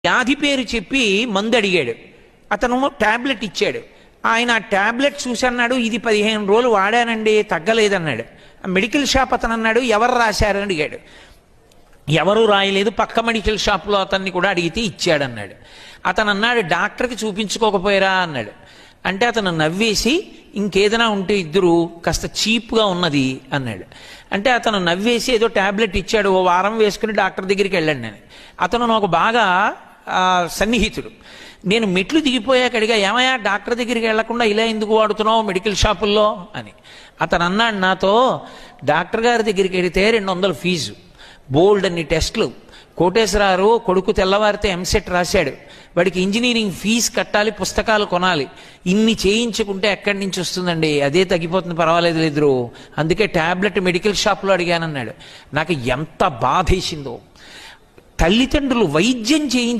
వ్యాధి పేరు చెప్పి మందు అడిగాడు. అతను ట్యాబ్లెట్ ఇచ్చాడు. ఆయన ఆ ట్యాబ్లెట్ చూసి అన్నాడు, ఇది 15 రోజులు వాడానండి, తగ్గలేదన్నాడు. మెడికల్ షాప్ అతను అన్నాడు, ఎవరు రాశారని అడిగాడు. ఎవరు రాయలేదు, పక్క మెడికల్ షాప్లో అతన్ని కూడా అడిగితే ఇచ్చాడన్నాడు. అతను అన్నాడు, డాక్టర్కి చూపించుకోకపోయారా అన్నాడు. అంటే అతను నవ్వేసి, ఇంకేదైనా ఉంటే ఇద్దరు కాస్త చీప్గా ఉన్నది అన్నాడు. అంటే అతను నవ్వేసి ఏదో ట్యాబ్లెట్ ఇచ్చాడు, ఓ వారం వేసుకుని డాక్టర్ దగ్గరికి వెళ్ళాను నేను. అతను నాకు బాగా సన్నిహితుడు. నేను మెట్లు దిగిపోయాక అడిగా, ఏమయ్యా డాక్టర్ దగ్గరికి వెళ్లకుండా ఇలా ఎందుకు వాడుతున్నావు మెడికల్ షాపుల్లో అని. అతను అన్నాడు నాతో, డాక్టర్ గారి దగ్గరికి వెళితే 200 ఫీజు, బోల్డ్ అన్ని టెస్టులు, కోటేశ్వరారు కొడుకు తెల్లవారితే ఎంసెట్ రాశాడు, వాడికి ఇంజనీరింగ్ ఫీజు కట్టాలి, పుస్తకాలు కొనాలి, ఇన్ని చేయించుకుంటే ఎక్కడి నుంచి వస్తుందండి, అదే తగ్గిపోతుంది, పర్వాలేదు లేదు, అందుకే ట్యాబ్లెట్ మెడికల్ షాప్లో అడిగానన్నాడు. నాకు ఎంత బాధేసిందో. తల్లిదండ్రులు వైద్యం చేయించి